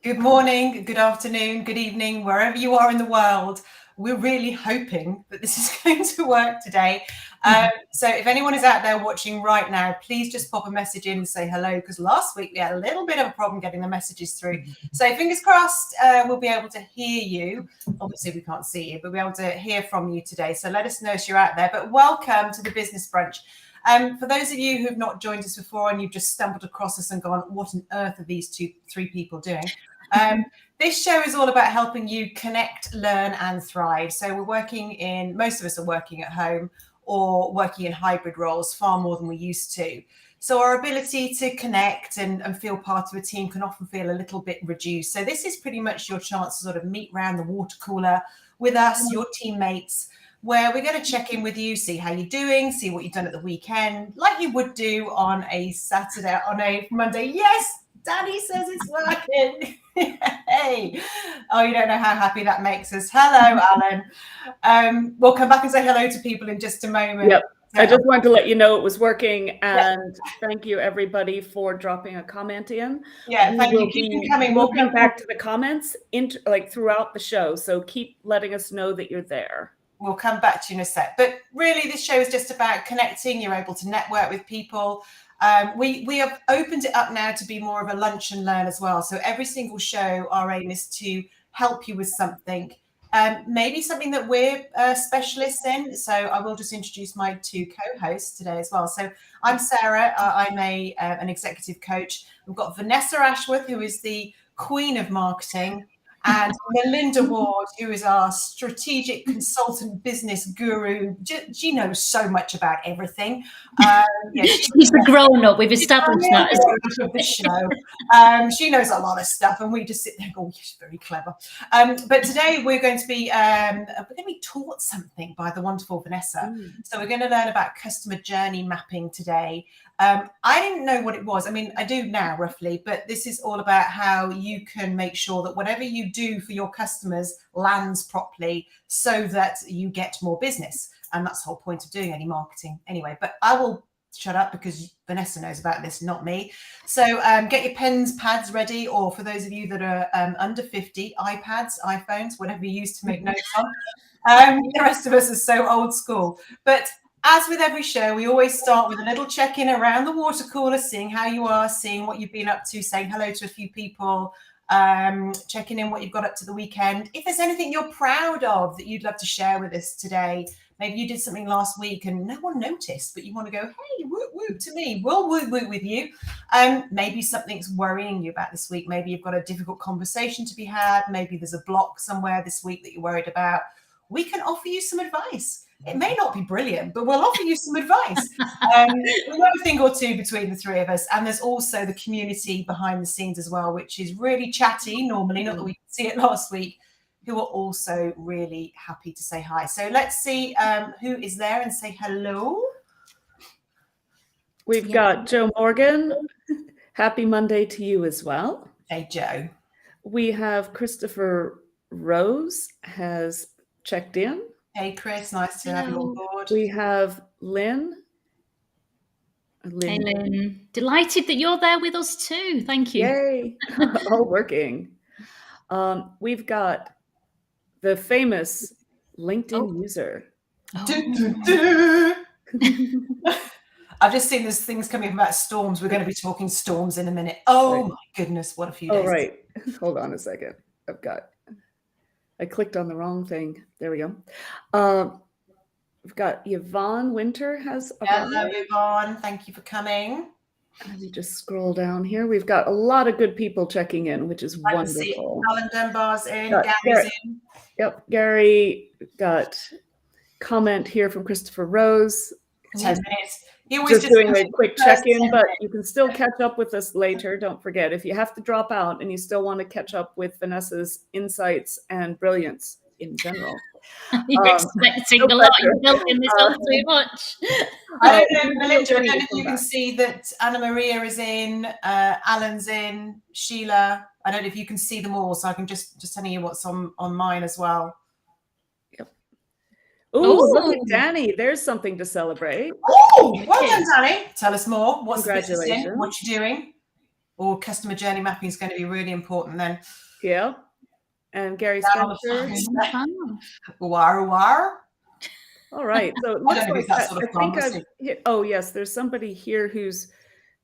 Good morning, good afternoon, good evening, wherever you are in the world. We're really hoping that this is going to work today. So if anyone is out there watching right now, please just pop a message in and say hello, because last week we had a little bit of a problem getting the messages through. So fingers crossed, we'll be able to hear you. Obviously we can't see you, but we'll be able to hear from you today. So let us know if you're out there. But welcome to the Business Brunch. For those of you who've not joined us before and you've just stumbled across us and gone, what on earth are these three people doing? This show is all about helping you connect, learn and thrive. So most of us are working at home or working in hybrid roles far more than we used to. So our ability to connect and feel part of a team can often feel a little bit reduced. So this is pretty much your chance to sort of meet around the water cooler with us, your teammates, where we're going to check in with you, see how you're doing, see what you've done at the weekend, like you would do on a Saturday, on a Monday. Yes, Danny says it's working. Hey, oh, you don't know how happy that makes us. Hello, Alan. We'll come back and say hello to people in just a moment. Yep. I just wanted to let you know it was working, and thank you everybody for dropping a comment in. Yeah, thank you. Keep coming. We'll come back to the comments throughout the show, so keep letting us know that you're there. We'll come back to you in a sec. But really, this show is just about connecting. You're able to network with people. We have opened it up now to be more of a lunch and learn as well. So every single show, our aim is to help you with something, maybe something that we're specialists in. So I will just introduce my two co-hosts today as well. So I'm Sarah. I'm an executive coach. We've got Vanessa Ashworth, who is the queen of marketing, and Melinda Ward, who is our strategic consultant business guru. She knows so much about everything. She's a grown-up. We've established that. Of the show. She knows a lot of stuff, and we just sit there and go, she's very clever. But today we're going to be taught something by the wonderful Vanessa. So we're going to learn about customer journey mapping today. I didn't know what it was. I mean, I do now roughly, but this is all about how you can make sure that whatever you do for your customers lands properly so that you get more business. And that's the whole point of doing any marketing anyway. But I will shut up because Vanessa knows about this, not me. So get your pens, pads ready, or for those of you that are under 50, iPads, iPhones, whatever you use to make notes on. The rest of us are so old school. But as with every show, we always start with a little check-in around the water cooler, seeing how you are, seeing what you've been up to, saying hello to a few people, checking in what you've got up to the weekend. If there's anything you're proud of that you'd love to share with us today, maybe you did something last week and no one noticed, but you want to go, hey, whoop, whoop to me. We'll whoop, whoop with you. Maybe something's worrying you about this week. Maybe you've got a difficult conversation to be had.Maybe there's a block somewhere this week that you're worried about. We can offer you some advice. It may not be brilliant, but we'll offer you some advice. We know a thing or two between the three of us. And there's also the community behind the scenes as well, which is really chatty normally, not that we could see it last week, who are also really happy to say hi. So let's see who is there and say hello. We've got Joe Morgan. Happy Monday to you as well. Hey, Joe. We have Christopher Rose has checked in. Hey, Chris. Nice to have you on board. We have Lynn. Hey, Lynn. Delighted that you're there with us too. Thank you. Yay. All working. We've got the famous LinkedIn user. I've just seen there's things coming about storms. We're going to be talking storms in a minute. Oh, right. My goodness. What a few days. Oh, right. Hold on a second. I clicked on the wrong thing. There we go. We've got Yvonne Winter has. Hello, Yvonne. Thank you for coming. Let me just scroll down here. We've got a lot of good people checking in, which is wonderful. Alan Dunbar's in. Gary's in. Yep, Gary got comment here from Christopher Rose. 10 minutes. He always just doing a quick check-in, but you can still catch up with us later. Don't forget, if you have to drop out and you still want to catch up with Vanessa's insights and brilliance in general. You're expecting a lot. You're building this up too much. I don't know, Melinda, I don't know if you can see that Anna Maria is in, Alan's in, Sheila. I don't know if you can see them all, so I can just tell you what's on mine as well. Oh, look at Danny. There's something to celebrate. Oh, well done, Danny. Tell us more. What's the business in? What you doing? or customer journey mapping is going to be really important then. Yeah. And Gary Down Spencer. War. All right. So it I looks don't know like if that's sort of fun. We'll see. oh, yes. There's somebody here who's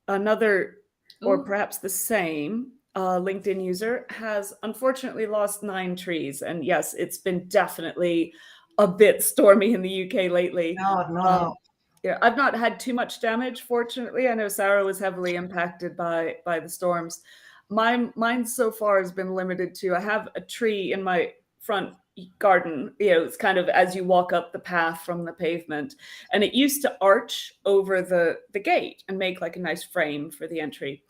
another, or perhaps the same LinkedIn user, has unfortunately lost 9 trees. And yes, it's been definitely a bit stormy in the UK lately. God, no. Yeah, I've not had too much damage, fortunately. I know Sarah was heavily impacted by the storms. Mine so far has been limited to, I have a tree in my front garden. It's kind of as you walk up the path from the pavement, and it used to arch over the gate and make like a nice frame for the entry.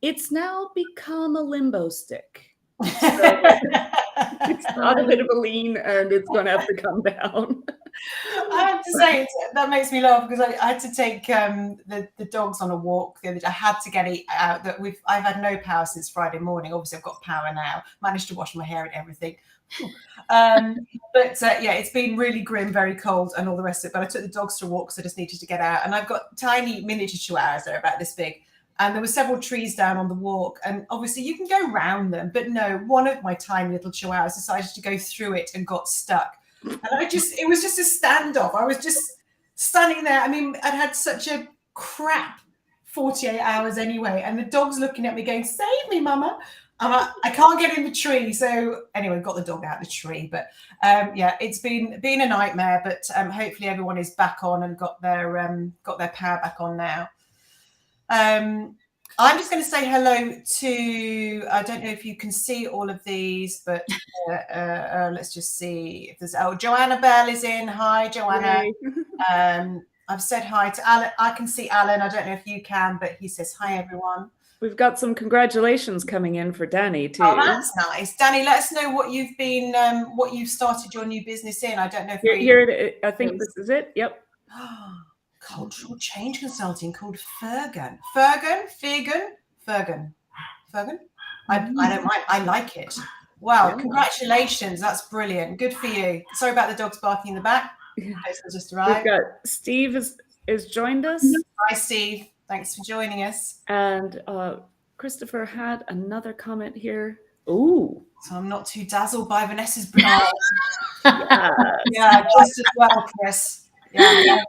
It's now become a limbo stick. So it's got a bit of a lean, and it's going to have to come down. I have to say, that makes me laugh because I had to take the dogs on a walk the other day. I had to get it out. I've had no power since Friday morning. Obviously, I've got power now. Managed to wash my hair and everything. But yeah, it's been really grim, very cold, and all the rest of it. But I took the dogs to walk, so I just needed to get out. And I've got tiny miniature chihuahuas. They're about this big. And there were several trees down on the walk, and obviously you can go round them, but no, one of my tiny little chihuahuas decided to go through it and got stuck. And it was just a standoff. I was just standing there. I mean, I'd had such a crap 48 hours anyway, and the dog's looking at me going, "Save me, mama." I can't get in the tree. So anyway, got the dog out of the tree. But yeah, it's been a nightmare, but hopefully everyone is back on and got their power back on now. I'm just going to say hello to, I don't know if you can see all of these, but let's just see if there's, Joanna Bell is in. Hi, Joanna. I've said hi to Alan. I can see Alan. I don't know if you can, but he says, hi, everyone. We've got some congratulations coming in for Danny too. Oh, that's nice. Danny, let us know what you've been, what you've started your new business in. I don't know if here I think this is it. Yep. Cultural change consulting called Fergan. I don't mind. I like it. Wow, yeah. Congratulations. That's brilliant. Good for you. Sorry about the dogs barking in the back. Just arrived. We've got Steve is joined us. Hi, Steve. Thanks for joining us. And Christopher had another comment here. Ooh. So I'm not too dazzled by Vanessa's brunch. Yeah, just as well, Chris. Yeah.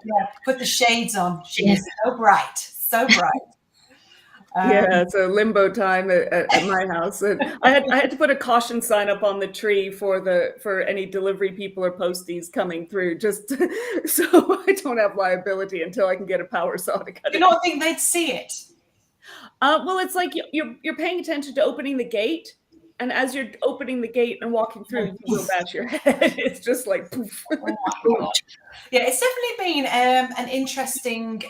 Put the shades on. She is so bright, so bright. Yeah, it's a limbo time at my house. And I had to put a caution sign up on the tree for any delivery people or posties coming through, just so I don't have liability until I can get a power saw to cut it. You don't think they'd see it? Well, it's like you're paying attention to opening the gate. And as you're opening the gate and walking through, you will bash your head. It's just like poof. Oh my God. Yeah, it's definitely been an interesting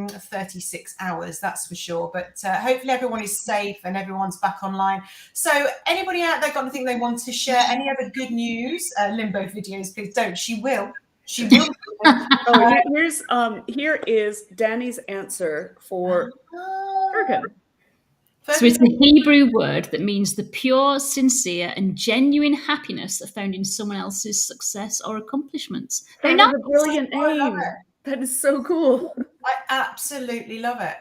36 hours, that's for sure. But hopefully everyone is safe and everyone's back online. So anybody out there got anything they want to share? Any other good news? Limbo videos, please don't. She will. She will. Here is Danny's answer for Fergan. So it's a Hebrew word that means the pure, sincere, and genuine happiness are found in someone else's success or accomplishments. That is a brilliant name. That is so cool. I absolutely love it.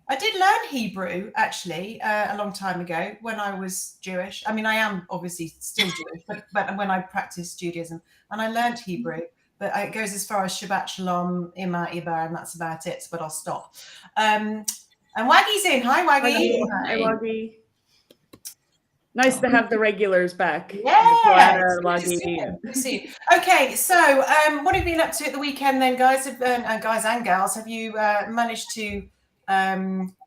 I did learn Hebrew, actually, a long time ago when I was Jewish. I mean, I am obviously still Jewish, but when I practiced Judaism, and I learned Hebrew. But it goes as far as Shabbat Shalom, Ima, Ibar, and that's about it. But I'll stop. And Waggy's in. Hi, Waggy. Hi, Waggy. Nice to have the regulars back. Yeah. Okay, so what have you been up to at the weekend then, guys? Guys and gals, have you managed to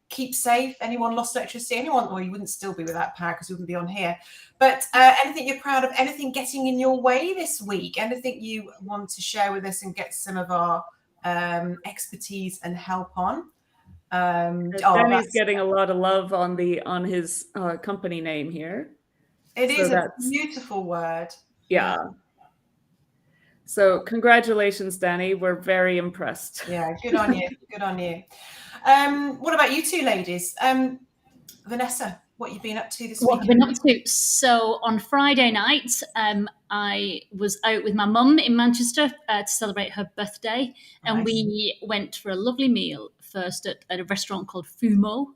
keep safe? Anyone lost electricity? Anyone? Well, you wouldn't still be without power because we wouldn't be on here. But anything you're proud of? Anything getting in your way this week? Anything you want to share with us and get some of our expertise and help on? Danny's getting a lot of love on his company name here. It is a beautiful word. Yeah. So congratulations, Danny. We're very impressed. Yeah, good on you. Good on you. What about you two ladies? Vanessa, what you've been up to this week? What I've been up to? So on Friday night, I was out with my mum in Manchester to celebrate her birthday. And we went for a lovely meal first at a restaurant called Fumo,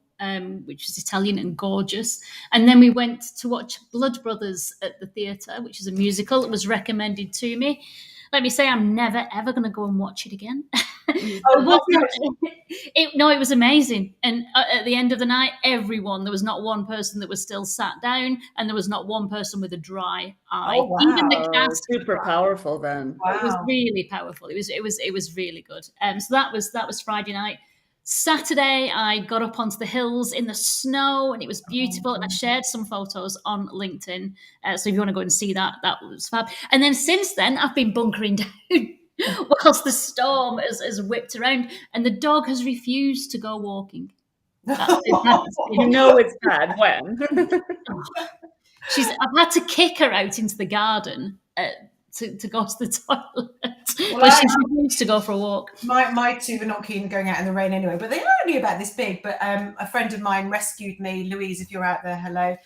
which is Italian and gorgeous. And then we went to watch Blood Brothers at the theatre, which is a musical that was recommended to me. Let me say, I'm never ever going to go and watch it again. It was amazing. And at the end of the night, there was not one person that was still sat down, and there was not one person with a dry eye. Oh, wow. Even the cast, super powerful. Then Wow. it was really powerful. It was really good. So that was Friday night. Saturday, I got up onto the hills in the snow, and it was beautiful. And I shared some photos on LinkedIn. So if you want to go and see that, that was fab. And then since then, I've been bunkering down whilst the storm has whipped around, and the dog has refused to go walking. You know it's bad when. I've had to kick her out into the garden to go to the toilet. Well, But she's refused to go for a walk. My two were not keen going out in the rain anyway, but they are only about this big. But a friend of mine rescued me, Louise, if you're out there, hello.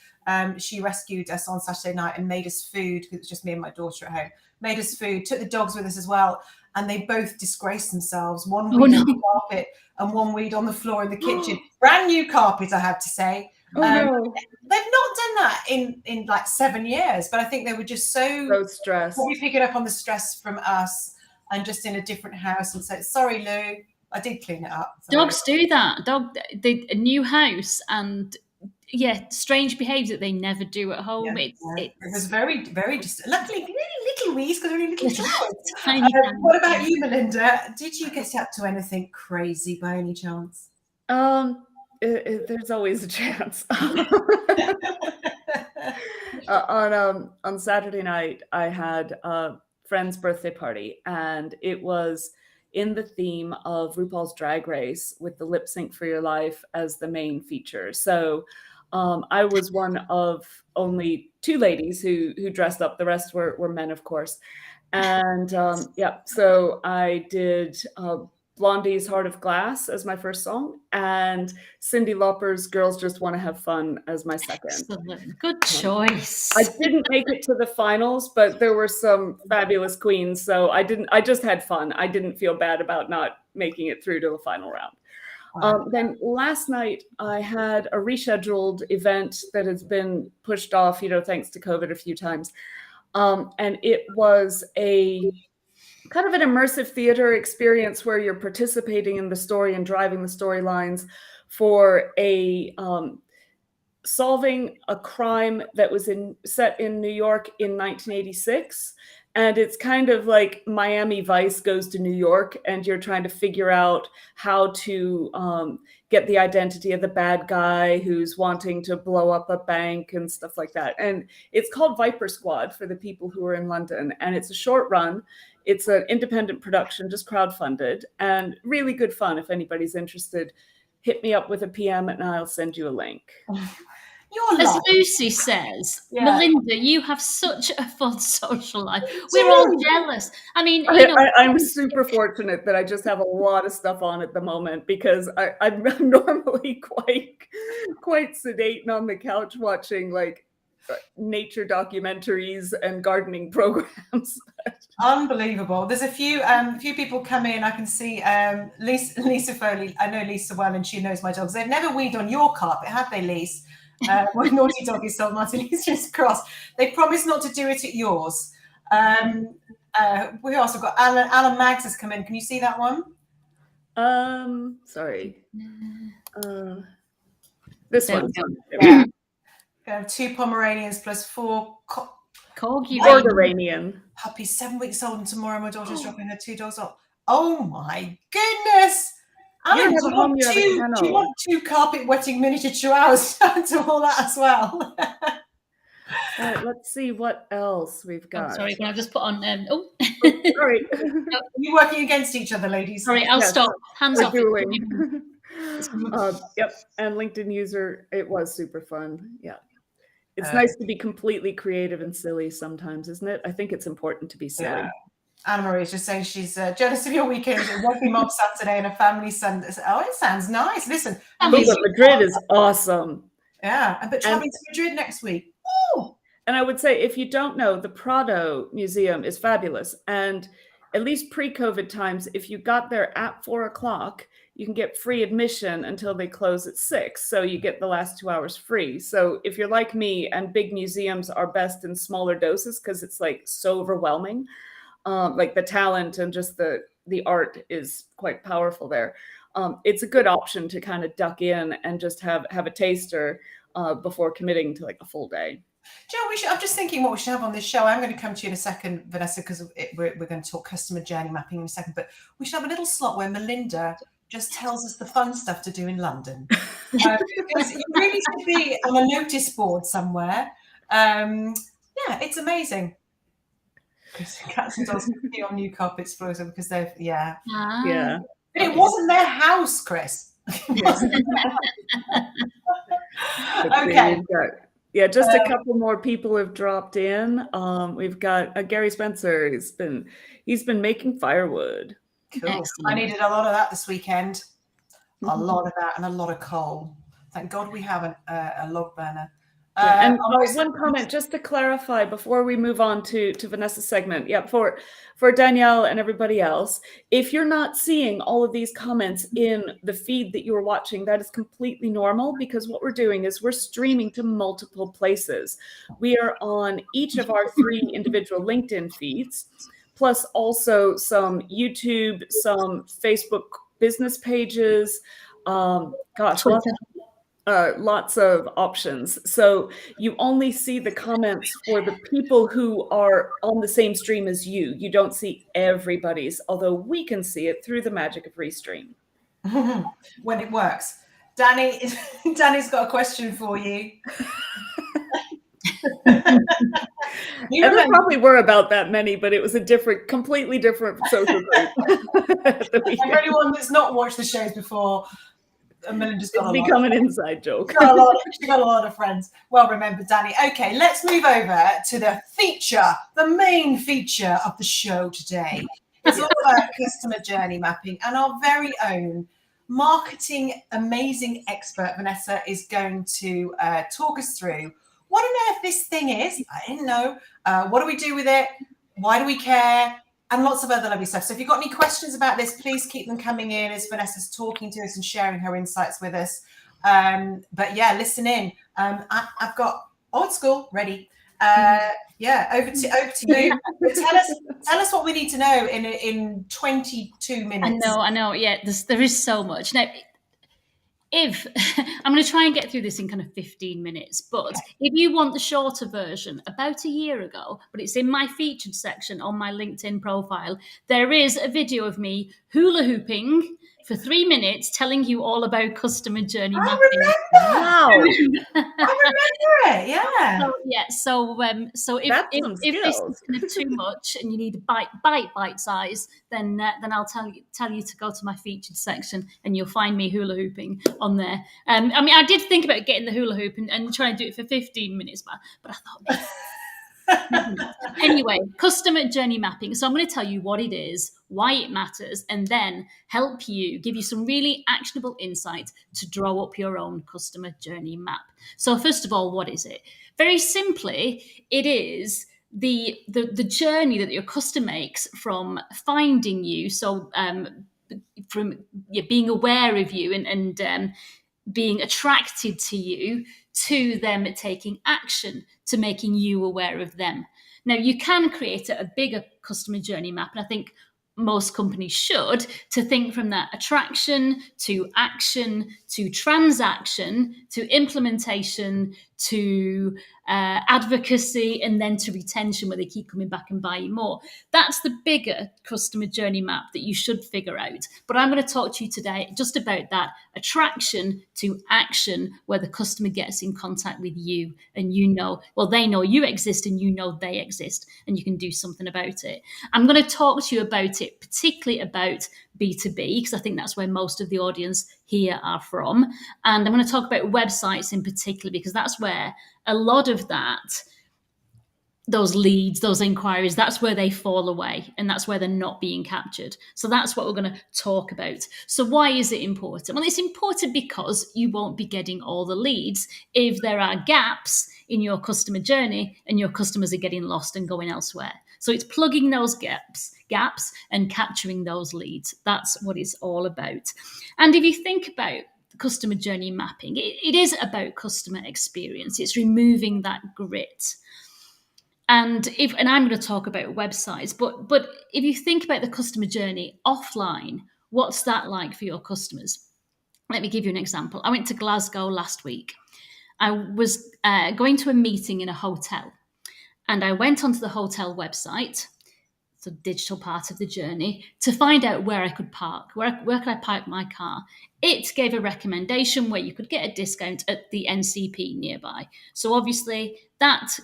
She rescued us on Saturday night and made us food, because it's just me and my daughter at home. Made us food, took the dogs with us as well, and they both disgraced themselves. One weed on the carpet and one weed on the floor in the kitchen. Brand new carpet, I have to say. No. They've not done that in like 7 years, but I think they were just so stressed. Probably picking up on the stress from us and just in a different house. And so, sorry, Lou, I did clean it up. Sorry. Dogs do that. A new house and strange behaviour that they never do at home. It was very, very just. Luckily, really little weeds because only little child. What about you, Melinda? Did you get up to anything crazy by any chance? There's always a chance. On Saturday night, I had a friend's birthday party, and it was in the theme of RuPaul's Drag Race, with the lip sync for your life as the main feature. So I was one of only 2 ladies who dressed up. The rest were men, of course. And so I did Blondie's Heart of Glass as my first song, and Cyndi Lauper's Girls Just Want to Have Fun as my second. Excellent. Good choice. I didn't make it to the finals, but there were some fabulous queens, so I just had fun. I didn't feel bad about not making it through to the final round. Then last night I had a rescheduled event that has been pushed off, thanks to COVID a few times. And it was a kind of an immersive theater experience where you're participating in the story and driving the storylines for a solving a crime that was set in New York in 1986. And it's kind of like Miami Vice goes to New York, and you're trying to figure out how to get the identity of the bad guy who's wanting to blow up a bank and stuff like that. And it's called Viper Squad for the people who are in London. And it's a short run. It's an independent production, just crowdfunded, and really good fun. If anybody's interested, hit me up with a PM and I'll send you a link. As Lucy says, Melinda, you have such a fun social life. We're all jealous. I mean, I'm super fortunate that I just have a lot of stuff on at the moment, because I'm normally quite sedate and on the couch watching like nature documentaries and gardening programs. Unbelievable. There's a few people come in. I can see Lisa Foley. I know Lisa well, and she knows my dogs. They've never weed on your carpet, have they, Lise? My naughty dog is told Martin Easter's cross. They promised not to do it at yours. We also got Alan Maggs has come in. Can you see that one? Sorry. This one. Yeah. We have 2 Pomeranians plus 4 Corgi puppies, 7 weeks old, and tomorrow my daughter's dropping her 2 dogs off. Oh my goodness! Alan, do you want 2 carpet wetting miniature chihuahuas to all that as well? Right, let's see what else we've got. Sorry, can I just put on? Sorry. You're working against each other, ladies. Sorry, I'll stop. Hands off. Yep. And LinkedIn user, it was super fun. Yeah. It's nice to be completely creative and silly sometimes, isn't it? I think it's important to be silly. Yeah. Anna Marie is just saying she's jealous of your weekend. A rugby mob Saturday and a family Sunday. Oh, it sounds nice. Listen, Madrid is awesome. Yeah, but traveling to Madrid next week. Woo! And I would say, if you don't know, the Prado Museum is fabulous. And at least pre-COVID times, if you got there at 4:00, you can get free admission until they close at 6. So you get the last 2 hours free. So if you're like me, and big museums are best in smaller doses because it's like so overwhelming, like the talent and just the art is quite powerful there. It's a good option to kind of duck in and just have a taster before committing to like a full day. Joe, I'm just thinking what we should have on this show. I'm going to come to you in a second, Vanessa, because we're going to talk customer journey mapping in a second. But we should have a little slot where Melinda just tells us the fun stuff to do in London. Because you really should be on a notice board somewhere. Yeah, it's amazing. Cats and dogs can be on new carpets floors because they've, yeah. Yeah. But it wasn't their house, Chris. Okay. Yeah, just a couple more people have dropped in. We've got Gary Spencer. He's been making firewood. Cool. Excellent. I needed a lot of that this weekend. A lot of that and a lot of coal. Thank God we have a log burner. And one comment just to clarify before we move on to Vanessa's segment. Yeah, for Danielle and everybody else, if you're not seeing all of these comments in the feed that you're watching, that is completely normal, because what we're doing is we're streaming to multiple places. We are on each of our 3 individual LinkedIn feeds, plus also some YouTube, some Facebook business pages. Lots of options. So you only see the comments for the people who are on the same stream as you. You don't see everybody's, although we can see it through the magic of Restream. When it works. Danny's got a question for you. There probably were about that many, but it was a completely different social group. For anyone that's not watched the shows before, Melinda's got it's become an inside joke. She got a lot of friends. Well remembered, Danny. Okay, let's move over to the main feature of the show today. It's all about customer journey mapping, and our very own marketing amazing expert, Vanessa, is going to talk us through what on earth this thing is. I didn't know. What do we do with it? Why do we care? And lots of other lovely stuff. So if you've got any questions about this, please keep them coming in as Vanessa's talking to us and sharing her insights with us. But yeah, listen in. I've got old school ready. Over to you. Tell us what we need to know in 22 minutes. I know. Yeah, there is so much. Now, if I'm going to try and get through this in kind of 15 minutes, but if you want the shorter version, about a year ago, but it's in my featured section on my LinkedIn profile, there is a video of me hula hooping for 3 minutes, telling you all about customer journey mapping. Wow. I remember it. Yeah. So if this is kind of too much and you need a bite size, then I'll tell you to go to my featured section and you'll find me hula hooping on there. I did think about getting the hula hoop and try and do it for 15 minutes, but I thought. Anyway, customer journey mapping. So I'm going to tell you what it is, why it matters, and then give you some really actionable insight to draw up your own customer journey map. So first of all, what is it? Very simply, it is the journey that your customer makes from finding you, so from being aware of you and being attracted to you, to them taking action, to making you aware of them. Now, you can create a bigger customer journey map, and I think most companies should, to think from that attraction to action to transaction to implementation to advocacy, and then to retention, where they keep coming back and buying more. That's the bigger customer journey map that you should figure out. But I'm going to talk to you today just about that attraction to action, where the customer gets in contact with you and they know you exist and you know they exist and you can do something about it. I'm going to talk to you about it, particularly about B2B, because I think that's where most of the audience here are from. And I'm going to talk about websites in particular, because that's where a lot of those leads, those inquiries, that's where they fall away, and that's where they're not being captured. So that's what we're going to talk about. So why is it important? Well, it's important because you won't be getting all the leads if there are gaps in your customer journey and your customers are getting lost and going elsewhere. So it's plugging those gaps and capturing those leads. That's what it's all about. And if you think about customer journey mapping, it is about customer experience. It's removing that grit. And I'm going to talk about websites, but if you think about the customer journey offline, what's that like for your customers? Let me give you an example. I went to Glasgow last week. I was going to a meeting in a hotel, and I went onto the hotel website, the digital part of the journey, to find out where I could park, where could I park my car. It gave a recommendation where you could get a discount at the NCP nearby. So obviously that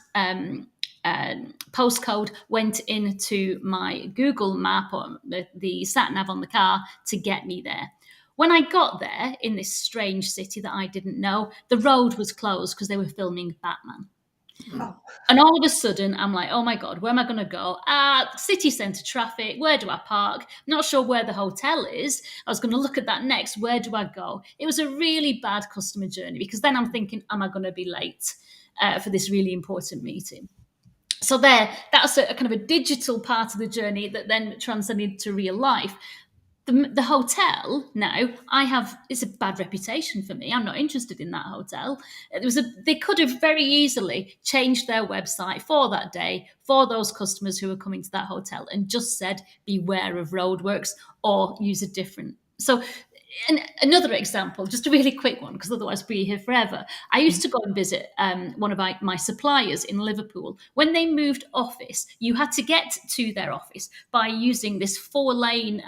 postcode went into my Google map or the sat nav on the car to get me there. When I got there in this strange city that I didn't know, the road was closed because they were filming Batman. Oh. And all of a sudden, I'm like, oh my God, where am I going to go? City centre traffic. Where do I park? Not sure where the hotel is. I was going to look at that next. Where do I go? It was a really bad customer journey because then I'm thinking, am I going to be late for this really important meeting? So that's a kind of a digital part of the journey that then transcended to real life. The hotel now, it's a bad reputation for me. I'm not interested in that hotel. They could have very easily changed their website for that day for those customers who are coming to that hotel and just said, beware of roadworks or use a different. So and another example, just a really quick one, because otherwise we'll be here forever. I used to go and visit one of my suppliers in Liverpool. When they moved office, you had to get to their office by using this 4-lane,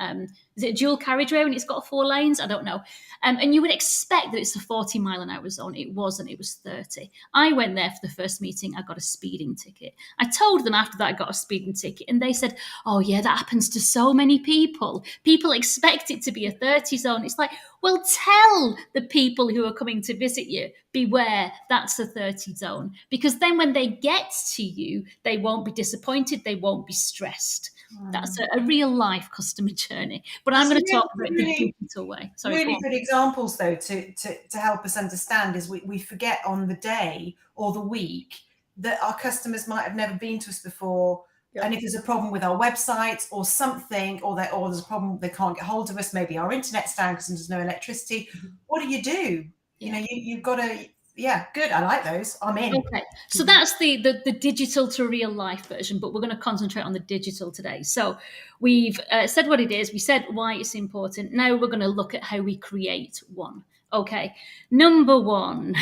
is it a dual carriageway when it's got 4 lanes? I don't know. And you would expect that it's a 40-mile-an-hour zone. It wasn't. It was 30. I went there for the first meeting. I got a speeding ticket. I told them after that I got a speeding ticket, and they said, oh, yeah, that happens to so many people. People expect it to be a 30 zone. It's like, well, tell the people who are coming to visit you, beware, that's a 30 zone. Because then when they get to you, they won't be disappointed. They won't be stressed. That's a real life customer journey. But I'm going to talk about the digital way. Sorry, really good examples, though, to help us understand is we forget on the day or the week that our customers might have never been to us before. Yep. And if there's a problem with our website or something, or there's a problem, they can't get hold of us, maybe our internet's down because there's no electricity. Mm-hmm. What do? You know, you've got to. Yeah, good. I like those. I'm in. Okay, so that's the digital to real life version, but we're going to concentrate on the digital today. So we've said what it is. We said why it's important. Now we're going to look at how we create one. Okay, number 1.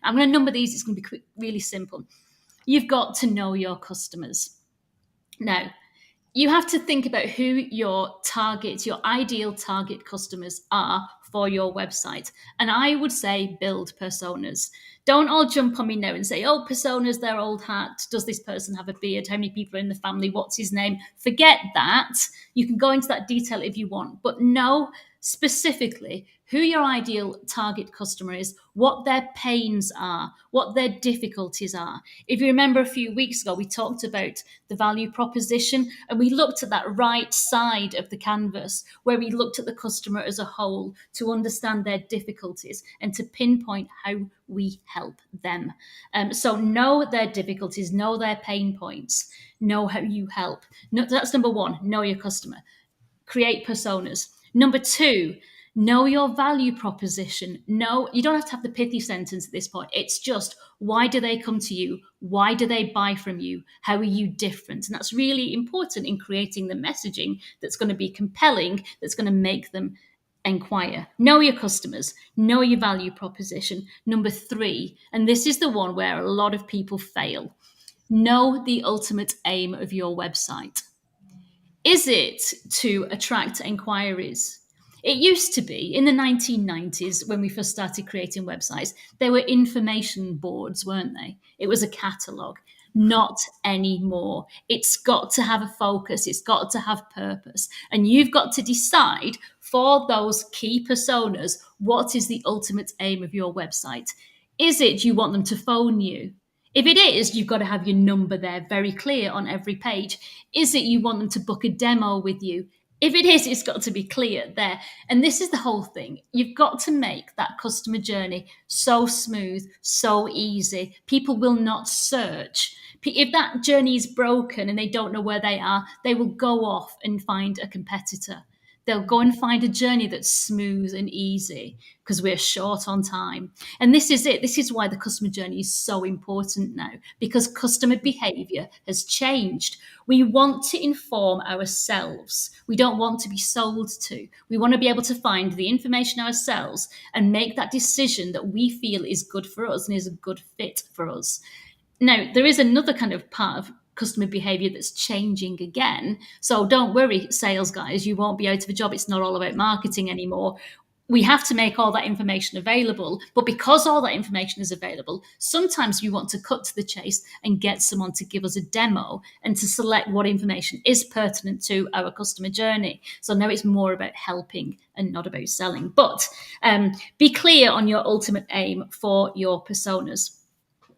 I'm going to number these. It's going to be really simple. You've got to know your customers. Now, you have to think about who your ideal target customers are for your website. And I would say build personas. Don't all jump on me now and say, oh, personas, they're old hat. Does this person have a beard? How many people are in the family? What's his name? Forget that. You can go into that detail if you want, but know specifically who your ideal target customer is, what their pains are, what their difficulties are. If you remember a few weeks ago, we talked about the value proposition, and we looked at that right side of the canvas where we looked at the customer as a whole to understand their difficulties and to pinpoint how we help them. So know their difficulties, know their pain points, know how you help. That's number 1, know your customer. Create personas. Number 2, know your value proposition. No, you don't have to have the pithy sentence at this point. It's just, why do they come to you? Why do they buy from you? How are you different? And that's really important in creating the messaging that's going to be compelling, that's going to make them inquire. Know your customers. Know your value proposition. Number 3, and this is the one where a lot of people fail. Know the ultimate aim of your website. Is it to attract inquiries? It used to be in the 1990s when we first started creating websites, there were information boards, weren't they? It was a catalogue. Not anymore. It's got to have a focus. It's got to have purpose. And you've got to decide for those key personas, what is the ultimate aim of your website? Is it you want them to phone you? If it is, you've got to have your number there very clear on every page. Is it you want them to book a demo with you? If it is, it's got to be clear there. And this is the whole thing. You've got to make that customer journey so smooth, so easy. People will not search. If that journey is broken and they don't know where they are, they will go off and find a competitor. They'll go and find a journey that's smooth and easy because we're short on time. And this is it. This is why the customer journey is so important now, because customer behavior has changed. We want to inform ourselves. We don't want to be sold to. We want to be able to find the information ourselves and make that decision that we feel is good for us and is a good fit for us. Now, there is another kind of part of customer behavior that's changing again. So don't worry, sales guys, you won't be out of a job. It's not all about marketing anymore. We have to make all that information available. But because all that information is available, sometimes we want to cut to the chase and get someone to give us a demo and to select what information is pertinent to our customer journey. So now it's more about helping and not about selling. But be clear on your ultimate aim for your personas.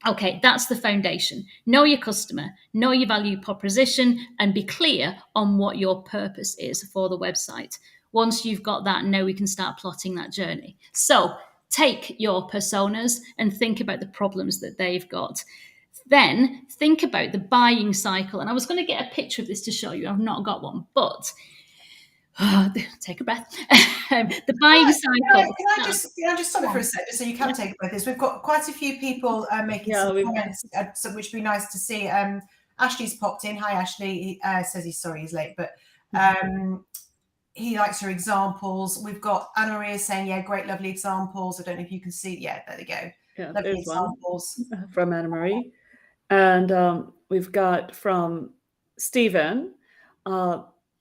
Okay, that's the foundation. Know your customer, know your value proposition, and be clear on what your purpose is for the website. Once you've got that, now we can start plotting that journey. So take your personas and think about the problems that they've got. Then think about the buying cycle. And I was going to get a picture of this to show you. I've not got one, but take a breath. The buying cycle. Can I just stop it for a second, so you can take a breath? We've got quite a few people making some comments, which would be nice to see. Ashley's popped in. Hi, Ashley. He says he's sorry he's late, but he likes her examples. We've got Anna Maria saying, yeah, great, lovely examples. I don't know if you can see. Yeah, there they go. Yeah, lovely examples. From Anna Marie. And we've got from Stephen.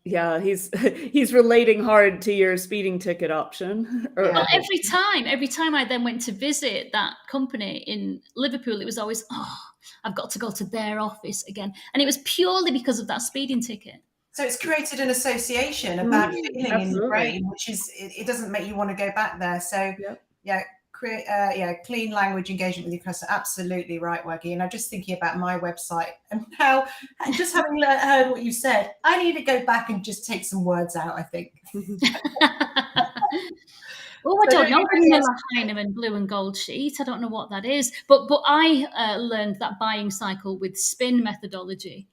Yeah, he's relating hard to your speeding ticket option. Well, every time I then went to visit that company in Liverpool, it was always, I've got to go to their office again. And it was purely because of that speeding ticket. So it's created an association, a bad feeling in the brain, which is, it doesn't make you want to go back there. So clean language engagement with your customer. Absolutely right, Waggy. And I'm just thinking about my website, and now just having heard what you said, I need to go back and just take some words out, I think. I don't know. Vanilla Heinemann blue and gold sheet. I don't know what that is, but I learned that buying cycle with spin methodology.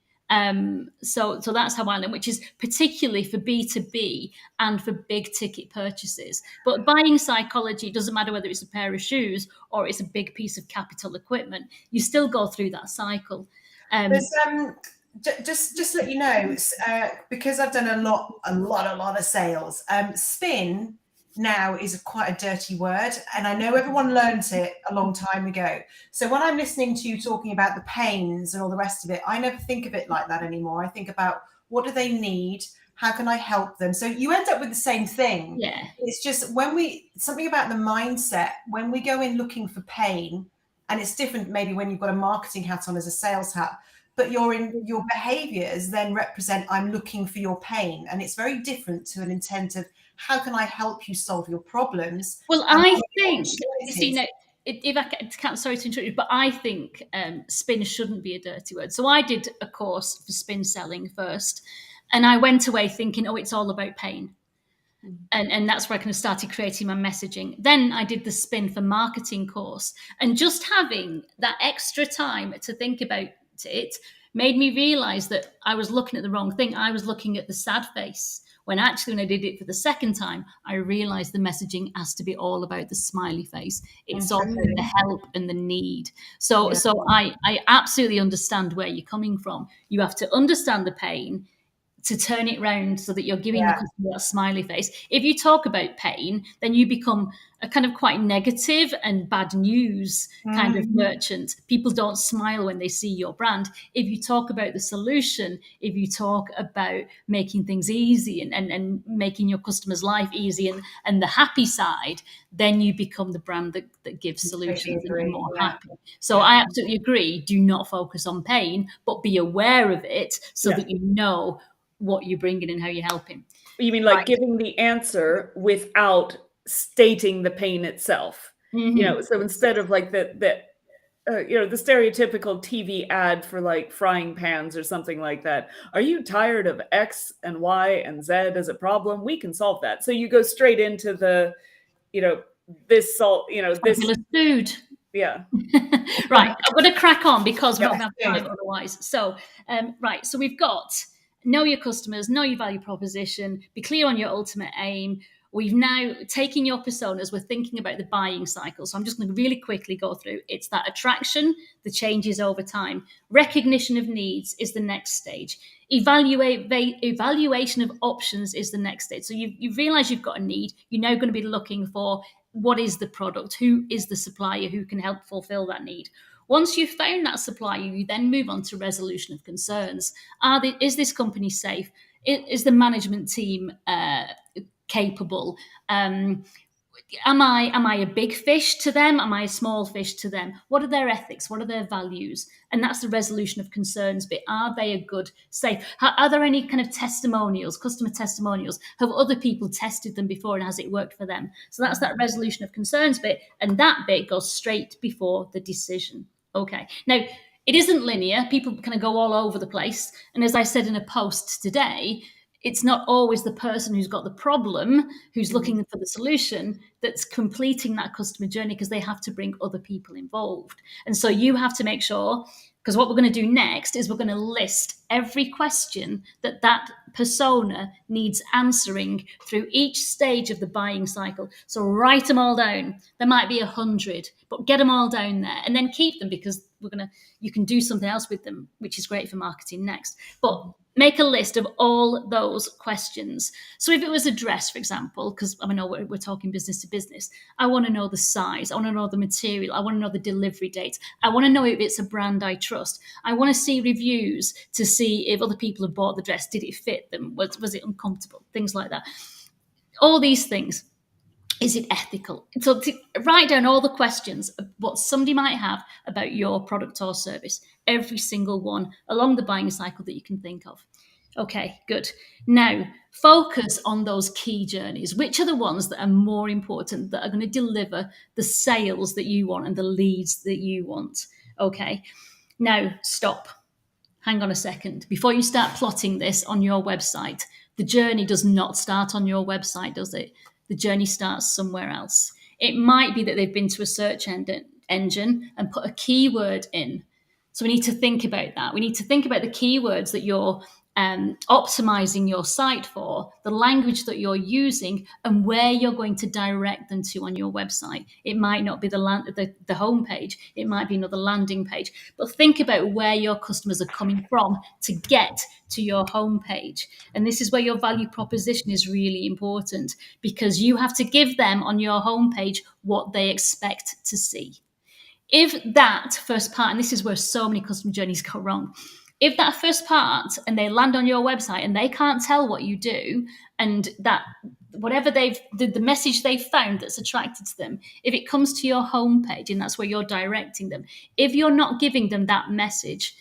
So that's how I learn, which is particularly for B2B and for big ticket purchases. But buying psychology doesn't matter whether it's a pair of shoes or it's a big piece of capital equipment. You still go through that cycle. Just let you know, because I've done a lot of sales. Spin now is quite a dirty word, and I know everyone learnt it a long time ago. So when I'm listening to you talking about the pains and all the rest of it, I never think of it like that anymore. I think about, what do they need? How can I help them? So you end up with the same thing. Yeah. It's just something about the mindset, when we go in looking for pain, and it's different maybe when you've got a marketing hat on as a sales hat, but your behaviors then represent, I'm looking for your pain. And it's very different to an intent of, how can I help you solve your problems? Well, I think, if I can't, sorry to interrupt you, but I think spin shouldn't be a dirty word. So I did a course for spin selling first, and I went away thinking, it's all about pain. And that's where I kind of started creating my messaging. Then I did the spin for marketing course, and just having that extra time to think about it made me realize that I was looking at the wrong thing. I was looking at the sad face, when actually, when I did it for the second time, I realized the messaging has to be all about the smiley face. It's all about the help and the need. So I absolutely understand where you're coming from. You have to understand the pain to turn it round so that you're giving the customer that smiley face. If you talk about pain, then you become a kind of quite negative and bad news kind of merchant. People don't smile when they see your brand. If you talk about the solution, if you talk about making things easy and making your customer's life easy and the happy side, then you become the brand that gives solutions and are more happy. So I absolutely agree. Do not focus on pain, but be aware of it so that you know what you're bringing and how you're helping. You mean like giving the answer without stating the pain itself? So instead of like that the stereotypical TV ad for like frying pans or something like that. Are you tired of X and Y and Z as a problem? We can solve that. So you go straight into the, this salt, this Fabulous food. Yeah. Right. I'm going to crack on because we're not going to have time otherwise. So, right. So we've got know your customers, know your value proposition, be clear on your ultimate aim. We've now taken your personas. We're thinking about the buying cycle. So I'm just going to really quickly go through. It's that attraction, the changes over time. Recognition of needs is the next stage. Evaluation of options is the next stage. So you've realized you've got a need. You're now going to be looking for what is the product, who is the supplier who can help fulfill that need. Once you've found that supplier, you then move on to resolution of concerns. Is this company safe? Is the management team capable? Am I a big fish to them? Am I a small fish to them? What are their ethics? What are their values? And that's the resolution of concerns bit. Are they a good, safe? Are there any kind of testimonials, customer testimonials? Have other people tested them before and has it worked for them? So that's that resolution of concerns bit. And that bit goes straight before the decision. Okay. Now, it isn't linear. People kind of go all over the place. And as I said in a post today, it's not always the person who's got the problem, who's looking for the solution, that's completing that customer journey, because they have to bring other people involved. And so you have to make sure, because what we're going to do next is we're going to list every question that persona needs answering through each stage of the buying cycle. So write them all down. There might be 100, but get them all down there and then keep them, because you can do something else with them, which is great for marketing next. But make a list of all those questions. So if it was a dress, for example, because I know we're talking business to business, I want to know the size. I want to know the material. I want to know the delivery date. I want to know if it's a brand I trust. I want to see reviews to see if other people have bought the dress. Did it fit them? Was it uncomfortable? Things like that. All these things. Is it ethical? So to write down all the questions of what somebody might have about your product or service, every single one along the buying cycle that you can think of. Okay, good. Now, focus on those key journeys. Which are the ones that are more important, that are going to deliver the sales that you want and the leads that you want? Okay, now stop. Hang on a second. Before you start plotting this on your website, the journey does not start on your website, does it? The journey starts somewhere else. It might be that they've been to a search engine and put a keyword in. So we need to think about that. We need to think about the keywords that you're optimizing your site for, the language that you're using, and where you're going to direct them to on your website. It might not be the homepage. It might be another landing page. But think about where your customers are coming from to get to your homepage. And this is where your value proposition is really important, because you have to give them on your homepage what they expect to see. If that first part, and this is where so many customer journeys go wrong, if that first part and they land on your website and they can't tell what you do, and that whatever the message they've found that's attracted to them, if it comes to your homepage and that's where you're directing them, if you're not giving them that message,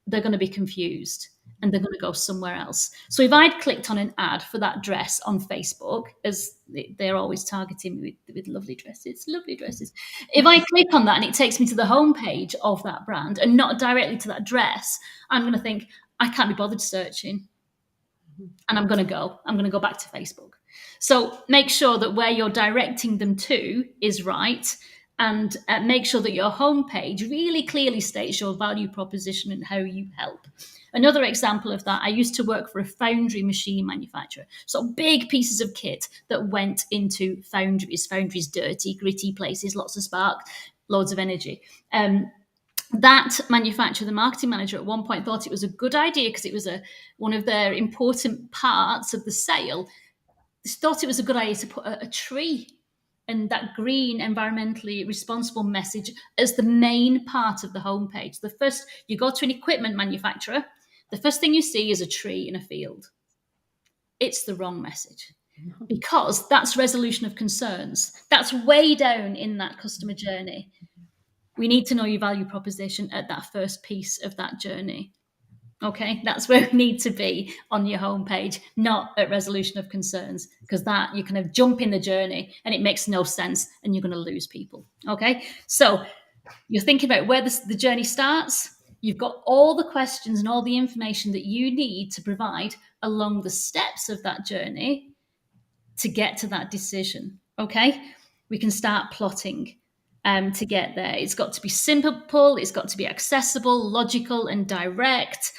they're going to be confused and they're going to go somewhere else. So if I'd clicked on an ad for that dress on Facebook, as they're always targeting me with lovely dresses. If I click on that and it takes me to the homepage of that brand and not directly to that dress, I'm going to think, I can't be bothered searching. And I'm going to go back to Facebook. So make sure that where you're directing them to is right, and make sure that your homepage really clearly states your value proposition and how you help. Another example of that, I used to work for a foundry machine manufacturer. So big pieces of kit that went into foundries, dirty, gritty places, lots of spark, loads of energy. That manufacturer, the marketing manager at one point thought it was a good idea, because it was one of their important parts of the sale. They thought it was a good idea to put a tree and that green, environmentally responsible message as the main part of the homepage. The first, you go to an equipment manufacturer, the first thing you see is a tree in a field. It's the wrong message, because that's resolution of concerns. That's way down in that customer journey. We need to know your value proposition at that first piece of that journey. Okay, that's where we need to be on your homepage, not at resolution of concerns, because that you kind of jump in the journey and it makes no sense and you're going to lose people. Okay, so You're thinking about where the journey starts. You've got all the questions and all the information that you need to provide along the steps of that journey to get to that decision. Okay, we can start plotting to get there. It's got to be simple, it's got to be accessible, logical, and direct.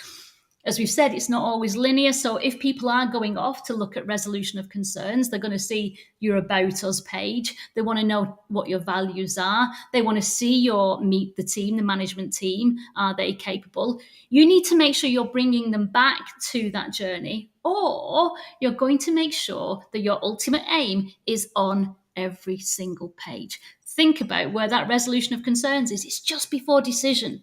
As we've said, it's not always linear. So if people are going off to look at resolution of concerns, they're going to see your About Us page. They want to know what your values are. They want to see your meet the team, the management team. Are they capable? You need to make sure you're bringing them back to that journey, or you're going to make sure that your ultimate aim is on every single page. Think about where that resolution of concerns is. It's just before decision.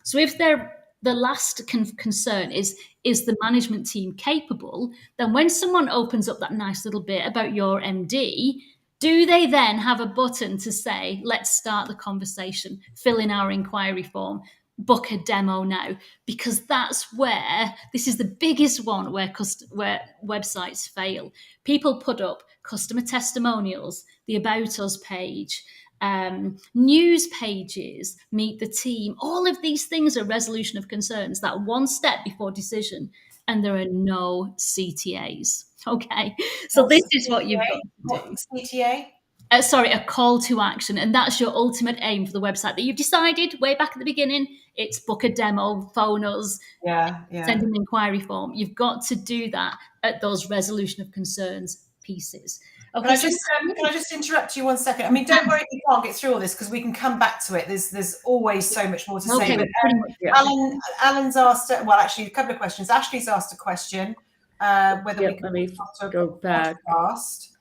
So if the last concern is the management team capable, then when someone opens up that nice little bit about your MD, do they then have a button to say, let's start the conversation, fill in our inquiry form, book a demo now? Because that's where, this is the biggest one where websites fail. People put up customer testimonials, the About Us page, news pages, meet the team. All of these things are resolution of concerns, that one step before decision, and there are no CTAs. Okay, so What's this is what you've got to do. CTA? Sorry, a call to action, and that's your ultimate aim for the website that you've decided way back at the beginning. It's book a demo, phone us, send an inquiry form. You've got to do that at those resolution of concerns pieces. Okay, can I just interrupt you 1 second? I mean, don't worry if you can't get through all this, because we can come back to it. There's always so much more to say. But Alan's asked, well, actually, a couple of questions. Ashley's asked a question, whether we can let me go back.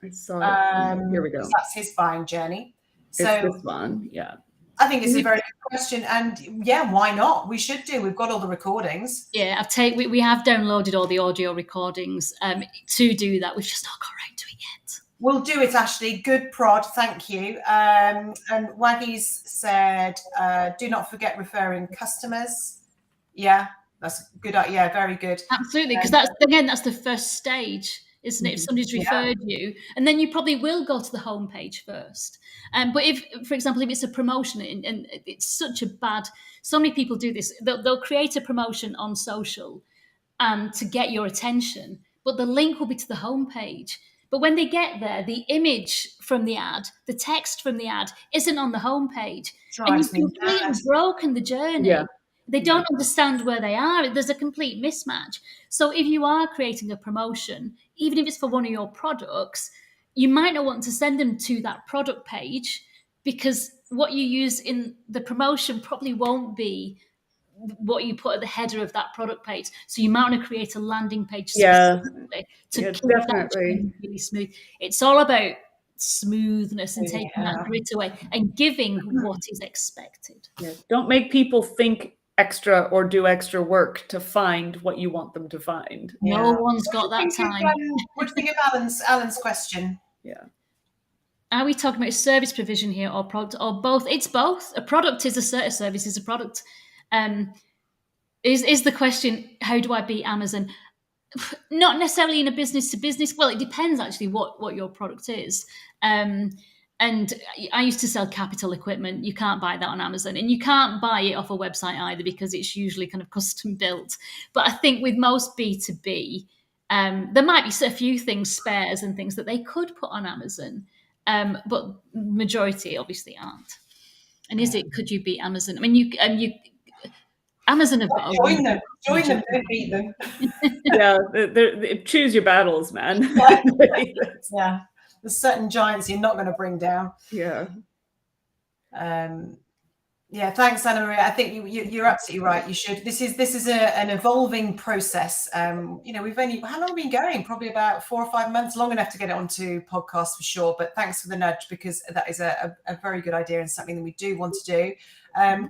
Here we go. That's his buying journey. So it's this one, yeah. I think it's a very good question, and yeah, why not? We should do. We've got all the recordings. Yeah, we have downloaded all the audio recordings to do that. We've just not got around to it yet. We'll do it, Ashley. Good prod, thank you. And Waggy's said, do not forget referring customers. Yeah, that's good. Yeah, very good. Absolutely, because that's the first stage, isn't it? If somebody's referred you, and then you probably will go to the homepage first. But if, for example, if it's a promotion and it's such a bad, so many people do this, they'll create a promotion on social to get your attention, but the link will be to the homepage. But when they get there, the image from the ad, the text from the ad isn't on the homepage. And you've completely broken the journey. Yeah. They don't understand where they are. There's a complete mismatch. So if you are creating a promotion, even if it's for one of your products, you might not want to send them to that product page, because what you use in the promotion probably won't be what you put at the header of that product page. So you might want to create a landing page to keep that really smooth. It's all about smoothness and taking that grit away and giving what is expected. Yeah. Don't make people think extra or do extra work to find what you want them to find. No one's got that time. What do you think of Alan's question? Yeah. Are we talking about service provision here, or product, or both? It's both. A product is a service is a product. Is the question, how do I beat Amazon? Not necessarily in a business to business. Well, it depends actually what your product is. And I used to sell capital equipment. You can't buy that on Amazon, and you can't buy it off a website either, because it's usually kind of custom built. But I think with most B2B, there might be a few things, spares and things that they could put on Amazon, but majority obviously aren't. And could you beat Amazon? I mean, Amazon have got join them, don't beat them. Yeah, choose your battles, man. Yeah, there's certain giants you're not going to bring down. Yeah. Yeah, thanks, Anna Maria. I think you're absolutely right. You should. This is an evolving process. We've only, how long have we been going? Probably about 4 or 5 months, long enough to get it onto podcasts for sure. But thanks for the nudge, because that is a very good idea and something that we do want to do.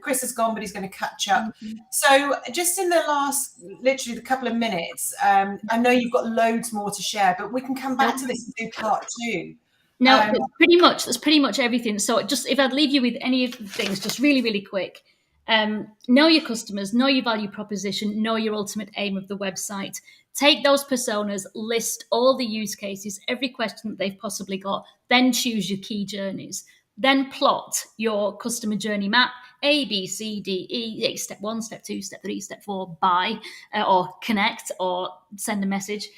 Chris has gone, but he's going to catch up. So just in the last, literally the couple of minutes, I know you've got loads more to share, but we can come back to this and do part 2. No, that's pretty much everything. So just, if I'd leave you with any of the things, just really, really quick. Know your customers, know your value proposition, know your ultimate aim of the website. Take those personas, list all the use cases, every question that they've possibly got, then choose your key journeys. Then plot your customer journey map, A, B, C, D, E, step 1, step 2, step 3, step 4, buy, or connect, or send a message.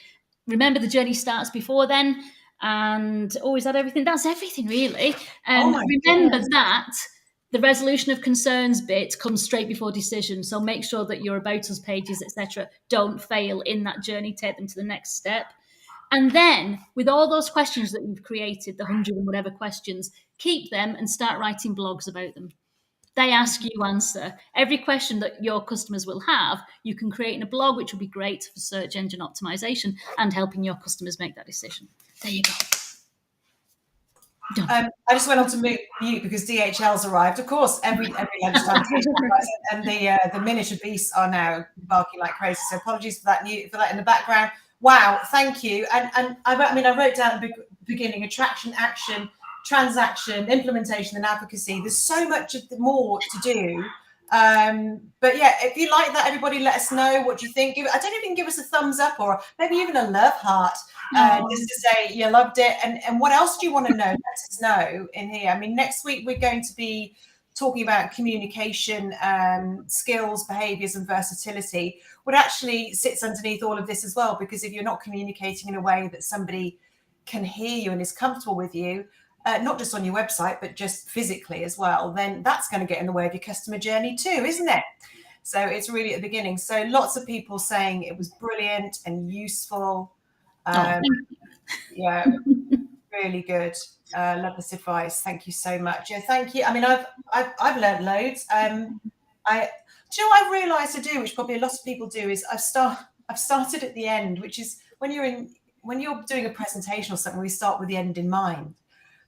Remember, the journey starts before then, and always add everything. That's everything, really. Remember that the resolution of concerns bit comes straight before decision. So make sure that your about us pages, etc., don't fail in that journey. Take them to the next step. And then, with all those questions that you've created, the 100 and whatever questions, keep them and start writing blogs about them. They ask, you answer. Every question that your customers will have, you can create in a blog, which will be great for search engine optimization and helping your customers make that decision. There you go. I just went on to mute because DHL's arrived. Of course, every lunchtime, and the miniature beasts are now barking like crazy. So apologies for that in the background. Wow, thank you. And I wrote down at the beginning: attraction, action, transaction, implementation, and advocacy. There's so much more to do. But yeah, if you like that, everybody let us know what you think. I don't even give us a thumbs up or maybe even a love heart, just to say you loved it. And what else do you want to know? Let us know in here. I mean, next week we're going to be talking about communication skills, behaviors, and versatility, what actually sits underneath all of this as well. Because if you're not communicating in a way that somebody can hear you and is comfortable with you, not just on your website, but just physically as well, then that's going to get in the way of your customer journey too, isn't it? So it's really at the beginning. So lots of people saying it was brilliant and useful. Yeah, really good. Love this advice. Thank you so much. Yeah, thank you. I mean, I've learned loads. Do you know what I've realised to do, which probably a lot of people do, is I've started at the end, which is when you're doing a presentation or something, we start with the end in mind.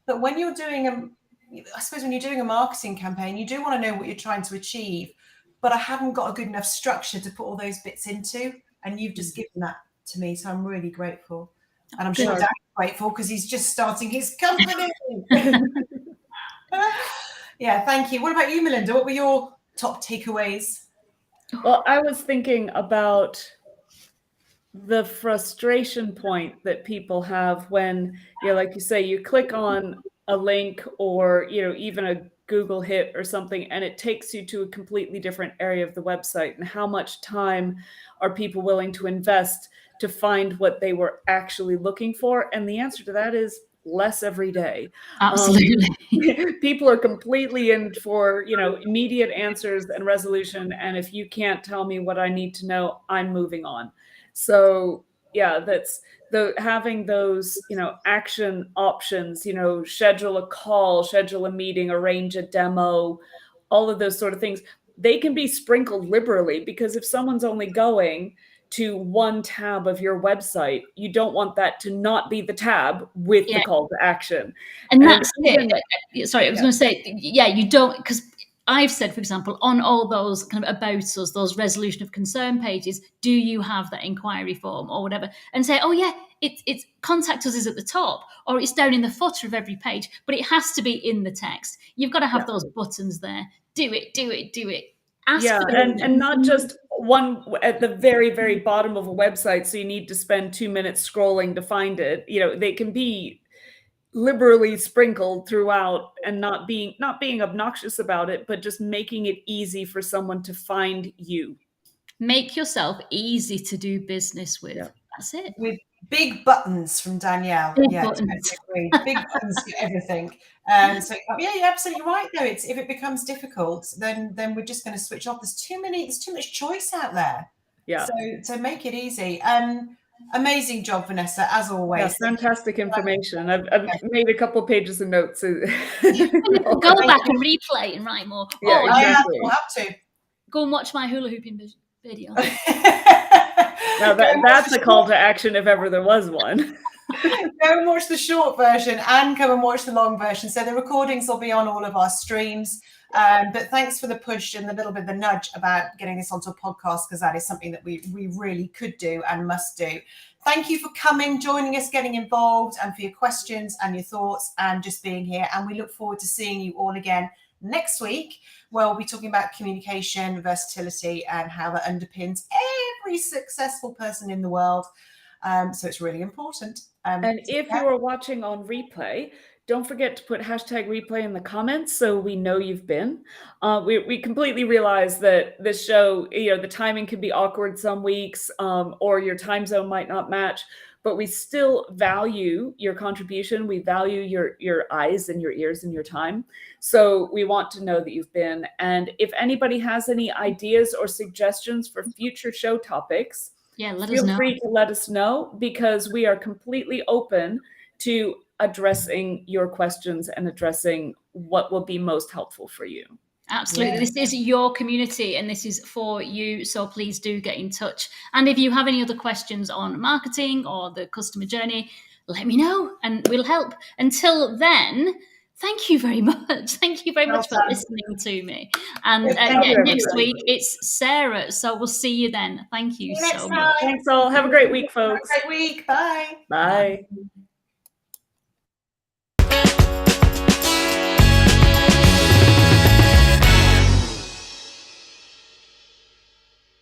But when you're doing a marketing campaign, you do want to know what you're trying to achieve. But I haven't got a good enough structure to put all those bits into, and you've just given that to me, so I'm really grateful. And I'm sure Dan's grateful because he's just starting his company. Yeah, thank you. What about you, Melinda? What were your top takeaways? Well, I was thinking about the frustration point that people have when, like you say, you click on a link or, even a Google hit or something, and it takes you to a completely different area of the website. And how much time are people willing to invest to find what they were actually looking for? And the answer to that is less every day. Absolutely. People are completely in for, immediate answers and resolution. And if you can't tell me what I need to know, I'm moving on. So yeah, that's having those, action options, schedule a call, schedule a meeting, arrange a demo, all of those sort of things. They can be sprinkled liberally, because if someone's only going to one tab of your website, you don't want that to not be the tab with the call to action. And that's it. Sorry, I was going to say, you don't, because I've said, for example, on all those kind of about us, those resolution of concern pages, do you have that inquiry form or whatever? And say, oh yeah, it's contact us is at the top, or it's down in the footer of every page, but it has to be in the text. You've got to have those buttons there. Do it. Ask for and not just one at the very, very bottom of a website, so you need to spend 2 minutes scrolling to find it. They can be liberally sprinkled throughout, and not being obnoxious about it, but just making it easy for someone to find you. Make yourself easy to do business with. Yeah. That's it. With big buttons from Danielle. Big buttons. Totally agree. Big buttons for everything. So you're absolutely right though. If it becomes difficult, then we're just going to switch off. There's too much choice out there. Yeah. So make it easy. Amazing job, Vanessa, as always. Yeah, fantastic information. I've made a couple pages of notes. Go back and replay and write more. Yeah, exactly. I'll have to. Go and watch my hula hooping video. Now that's a call to action if ever there was one. Go and watch the short version and come and watch the long version. So the recordings will be on all of our streams. But thanks for the push and the little bit of the nudge about getting this onto a podcast, because that is something that we really could do and must do. Thank you for coming, joining us, getting involved, and for your questions and your thoughts and just being here. And we look forward to seeing you all again next week, where we'll be talking about communication, versatility, and how that underpins every successful person in the world. So it's really important. And if you are watching on replay, don't forget to put #replay in the comments so we know you've been. We completely realize that this show, the timing can be awkward some weeks, or your time zone might not match, but we still value your contribution. We value your eyes and your ears and your time. So we want to know that you've been. And if anybody has any ideas or suggestions for future show topics, feel free to let us know, because we are completely open to addressing your questions and addressing what will be most helpful for you. Absolutely. Yeah. This is your community and this is for you. So please do get in touch. And if you have any other questions on marketing or the customer journey, let me know and we'll help. Until then, thank you very much. Thank you very much for listening to me. And next week it's Sarah. So we'll see you then. Thank you so much. Thanks all. Have a great week, folks. Have a great week. Bye. Bye.